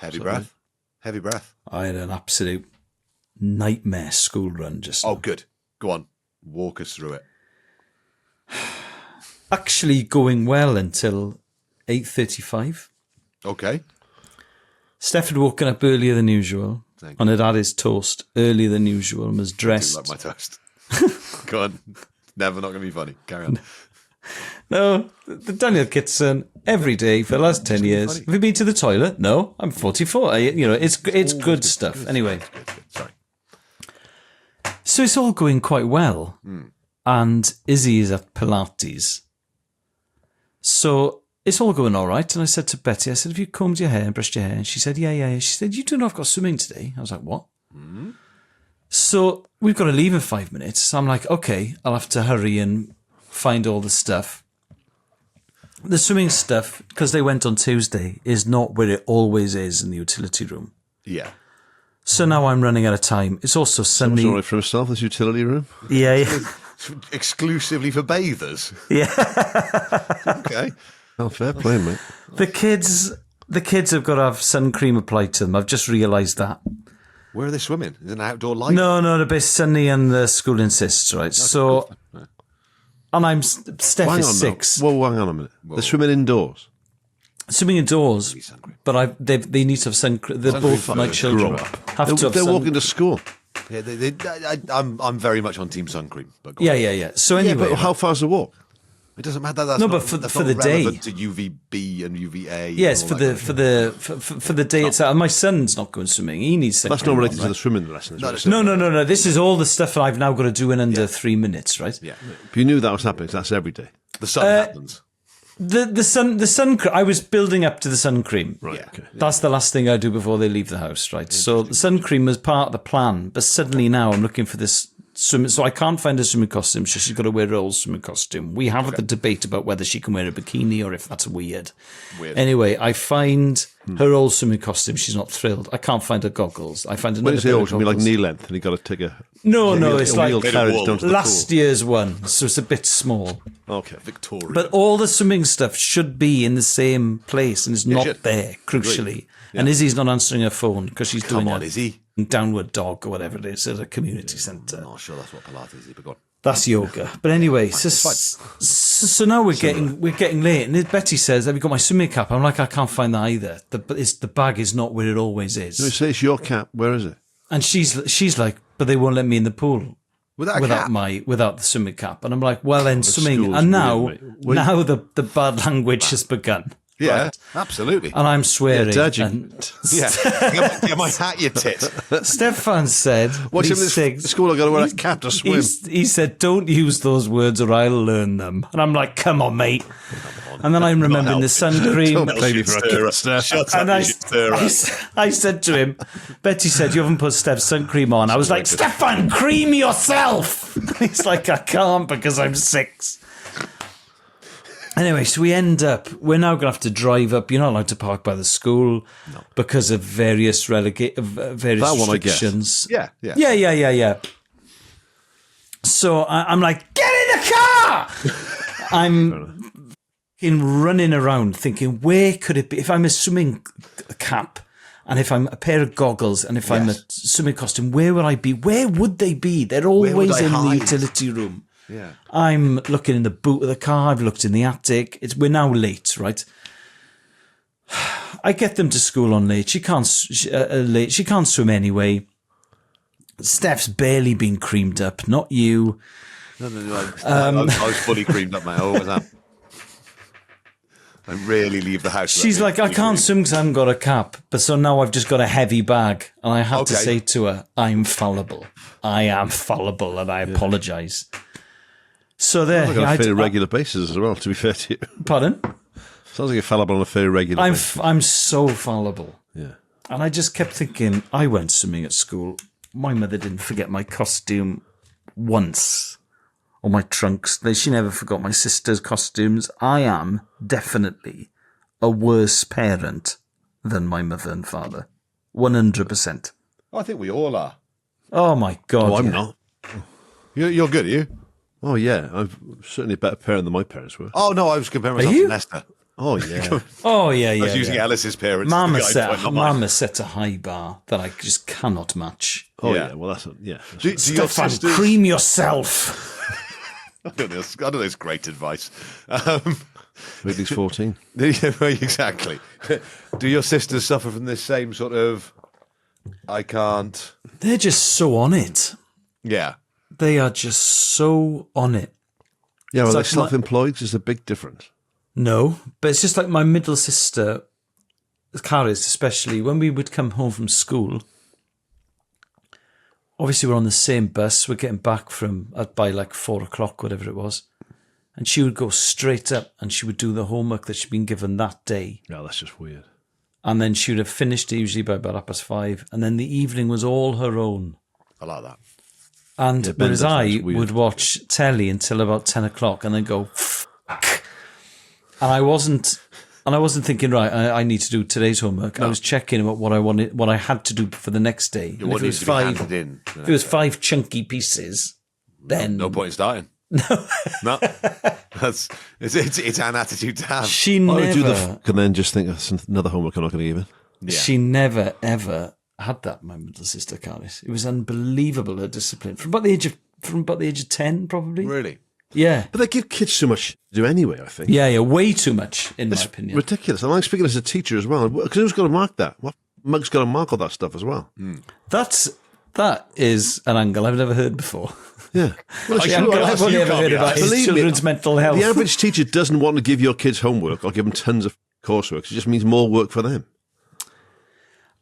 Heavy breath. Heavy breath. I had an absolute nightmare school run just now. Oh, good. Go on. Walk us through it. Actually going well until 8:35. Okay. Steph had woken up earlier than usual and had had his toast earlier than usual and was dressed. I do like my toast. Go on. Never not going to be funny. Carry on. No, the Daniel Kitson every day for the last 10 years. Have you been to the toilet? No, I'm 44. It's good stuff. Anyway. Good. Sorry. So it's all going quite well. And Izzy is at Pilates. So it's all going all right. And I said to Betty, I said, have you combed your hair and brushed your hair? And she said, yeah. She said, you do know I've got swimming today. I was like, what? So we've got to leave in 5 minutes. So I'm like, okay, I'll have to hurry and find all the stuff. The swimming stuff, because they went on Tuesday, is not where it always is in the utility room. Yeah. So now I'm running out of time. It's also Sunday. Someone's all right for himself, this utility room. Yeah. Exclusively for bathers. Yeah. Okay. Oh, fair play, mate. The kids have got to have sun cream applied to them. I've just realised that. Where are they swimming? Is it an outdoor light? No, they're based Sunny and the school insists, right? So, and Steph is 6. Whoa, hang on a minute. They're swimming indoors. Swimming indoors, but they need to have sun cream. They're both my children. Have to have they're walking to school. Yeah, I'm very much on Team Sun Cream. But Yeah. So anyway, but how far's the walk? It doesn't matter. That's No, not, but for that's the not day. relevant to UVB and UVA. yes, and for all the that kind of for the day itself. And my son's not going swimming. He needs sun That's cream not on, related to right? the swimming lessons. No. This is all the stuff that I've now got to do in under 3 minutes, right? Yeah. But you knew that was happening, 'cause that's every day. The sun happens. The sun cream. I was building up to the sun cream. Right, Yeah. okay. That's the last thing I do before they leave the house, right? So the sun cream was part of the plan, but suddenly now I'm looking for this swimming. So I can't find a swimming costume, so she's got to wear her old swimming costume. We have the debate about whether she can wear a bikini or if that's weird. Anyway, I find her old swimming costume. She's not thrilled. I can't find her goggles. I find another When you say pair of old, you mean like goggles. knee length, and you got to take a No, it's a wheel like carriage down to the last year's one, so it's a bit small. pool. Okay. Victoria. But all the swimming stuff should be in the same place, and it's not should. there, crucially. And Izzy's not answering her phone because she's doing Come on, Izzy. downward dog or whatever it is at a community centre. I'm not sure that's what Pilates is, but go on. That's yoga. But anyway, so now we're getting late, and Betty says, "Have you got my swimming cap?" I'm like, "I can't find that either. The bag is not where it always So is." you say it's your cap. Where is it? And she's like, "But they won't let me in the pool." Without Without the swimming cap, and I'm like, well, then swimming, school's and now weird, mate. now the bad language has begun. Yeah, right? absolutely. And I'm swearing. Dad, you- and Yeah. Get my hat, you tit. Stefan said, What's in he's this six, school? I got to wear a cap to swim. he said, "Don't use those words, or I'll learn them." And I'm like, "Come on, mate." And then I'm remembering the sun cream. Don't play me for a kid, Steph. Shut And up, you stirrer. I said to him, Betty said, "You haven't put Steph's sun cream on." I was like, "Stefan, cream yourself." He's like, "I can't because I'm 6. Anyway, so we're now going to have to drive up. You're not allowed to park by the school because of various various That one, I guess. restrictions. Yeah. So I'm like, "Get in the car!" I'm running around thinking, where could it be? If I'm a swimming cap and if I'm a pair of goggles and if I'm a swimming costume, where would I be? Where would they be? They're always I in the hide? utility room. Yeah. I'm looking in the boot of the car. I've looked in the attic. We're now late, right? I get them to school on late. She can't swim anyway. Steph's barely been creamed up. Not you. No. I was fully creamed up, mate. I always am. I rarely leave the house. She's like, "I can't swim because I haven't got a cap." But so now I've just got a heavy bag. And I had to say to her, "I'm fallible. I am fallible and I apologise." So there. Sounds like on a fairly regular basis as well, to be fair to you. Pardon? Sounds like you're fallible on a fairly regular basis. I'm so fallible. Yeah. And I just kept thinking, I went swimming at school. My mother didn't forget my costume once. Or my trunks. She never forgot my sister's costumes. I am definitely a worse parent than my mother and father. 100%. I think we all are. Oh my God. Oh, I'm yeah. not. You're good, are you? Oh, yeah. I'm certainly a better parent than my parents were. Oh, no, I was comparing myself you? to Nesta. Oh, yeah. Oh, yeah, yeah. I was using Elis's parents. Mama as the guide point, not mine. Mama set a high bar that I just cannot match. Oh, Yeah. yeah. Well, that's... Yeah. Do your Stefan, sisters... cream yourself. I don't know. It's great advice. Ridley's 14. Exactly. Do your sisters suffer from this same sort of... I can't... They're just so on it. Yeah. They are just so on it. Yeah, well, It's like like self-employed is a big difference. No, but it's just like my middle sister, Caris, especially, when we would come home from school, obviously we're on the same bus, we're getting back by like 4 o'clock, whatever it was, and she would go straight up and she would do the homework that she'd been given that day. Yeah, that's just weird. And then she would have finished it usually by about 5:30, and then the evening was all her own. I like that. And Yeah, Ben whereas does that, I it's weird. would watch telly until about 10 o'clock and then go, fuck. And I wasn't thinking, right, I need to do today's homework. No. I was checking about what I had to do for the next day. And if it was 5 chunky pieces, then No point in starting. No. It's an attitude to have. she I would do never, and then just think that's another homework I'm not going to give her. Yeah. she never ever had that. My middle sister, Caris. It was unbelievable, her discipline from about the age of 10, probably. Really? Yeah. But they give kids so much to do anyway, I think. Yeah, way too much, in my opinion. Ridiculous. And I'm speaking as a teacher as well. Because who's going to mark that? What mug's going to mark all that stuff as well? That is an angle I've never heard before. Yeah. Well, The angle I've only ever heard about is Believe me, children's mental health. the average teacher doesn't want to give your kids homework or give them tons of coursework. It just means more work for them.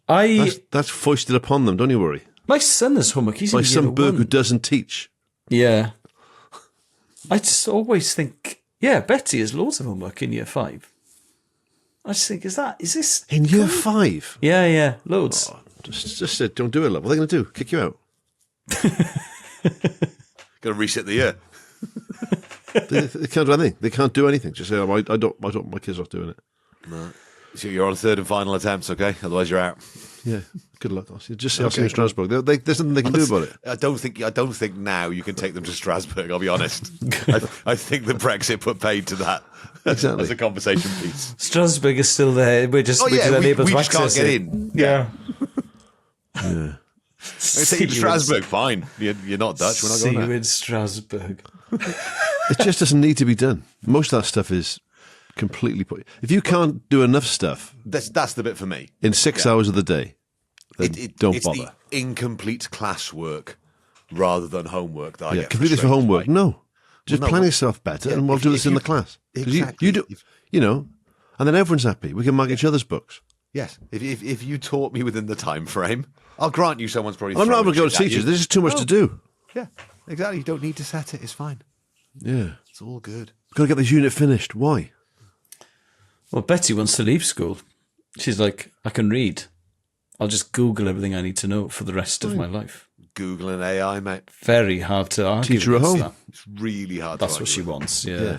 That's foisted upon them, don't you worry. My son has homework. He's By in some year Burke who one. doesn't teach. Yeah. I just always think, yeah, Betty has loads of homework in year 5. I just think, is this... In year 5? Yeah, loads. Oh, just said, don't do it, love. What are they going to do? Kick you out? Got to reset the year. They can't do anything. They can't do anything. Just say, oh, I don't, my kids are not doing it. No. So you're on third and final attempts, okay? Otherwise you're out. Yeah, good luck. Just say, I'll see you in Strasbourg. There's nothing they can do about it. I don't think now you can take them to Strasbourg, I'll be honest. I think the Brexit put paid to that. Exactly. As a conversation piece. Strasbourg is still there. We're just we unable to just can't access get it. in. Yeah. Yeah. I take you to Strasbourg, fine. You're not Dutch, we're not See going you there. in Strasbourg. It just doesn't need to be done. Most of that stuff is completely put. If you can't do enough stuff That's the bit for me. in 6 hours of the day, then don't it's bother. the incomplete classwork rather than homework that I get Completely for frustrated homework. by. No. Just Well, no, plan but- yourself better Yeah, and we'll if do you- this if in you- the class. 'Cause Exactly. You do, and then everyone's happy. We can mark each other's books. Yes. If you taught me within the time frame, I'll grant you someone's probably I'm not throwing going to go to shit at teachers. you. There's just too much to do. Yeah, exactly. You don't need to set it. It's fine. Yeah. It's all good. Got to get this unit finished. Why? Well, Betty wants to leave school. She's like, I can read. I'll just Google everything I need to know for the rest of my life. Google and AI, mate. Very hard to argue Teach her at against home. that. It's really hard. That's to what she argue wants, yeah.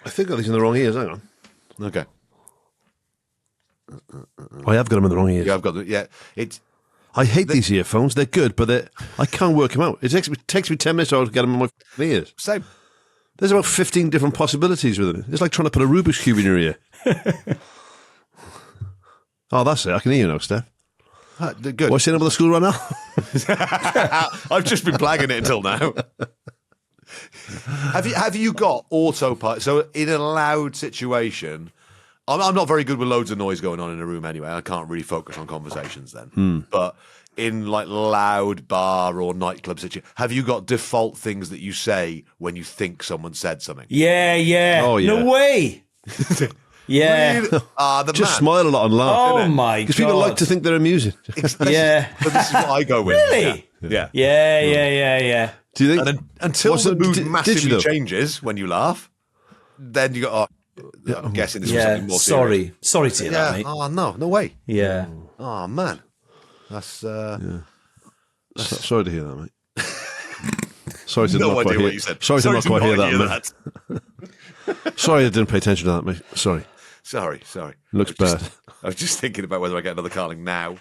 I think I got these in the wrong ears. Hang on. with. Okay. I have got them in the wrong ears. Yeah, I've got the. Yeah, it's. I hate these earphones. They're good, but I can't work them out. It takes me 10 minutes to get them in my ears. Same. There's about 15 different possibilities with it. It's like trying to put a Rubik's Cube in your ear. Oh, that's it. I can hear you now, Steph. Good. What's in about the school right now? I've just been blagging it until now. Have you got autopilot? So in a loud situation, I'm not very good with loads of noise going on in a room anyway. I can't really focus on conversations then. But in like loud bar or nightclub situation, have you got default things that you say when you think someone said something? Yeah. Oh, yeah. No way. Yeah. Really? The Just man. smile a lot and laugh. Oh, innit? my God. Because people like to think they're amusing. Yeah. But this is what I go with. Really? Yeah. Yeah. Do you think? And until What's the the- mood did you massively though? changes when you laugh, then you go, I'm guessing this was Yeah. something more serious. Sorry to hear that, Yeah. mate. Oh, no way. Yeah. Oh, man. That's, Sorry to hear that, mate. Sorry to no not quite idea hear. what you said. Sorry to not quite hear that, that. mate. Sorry I didn't pay attention to that, mate. Sorry. Sorry. Looks bad. I was just thinking about whether I get another Carling now.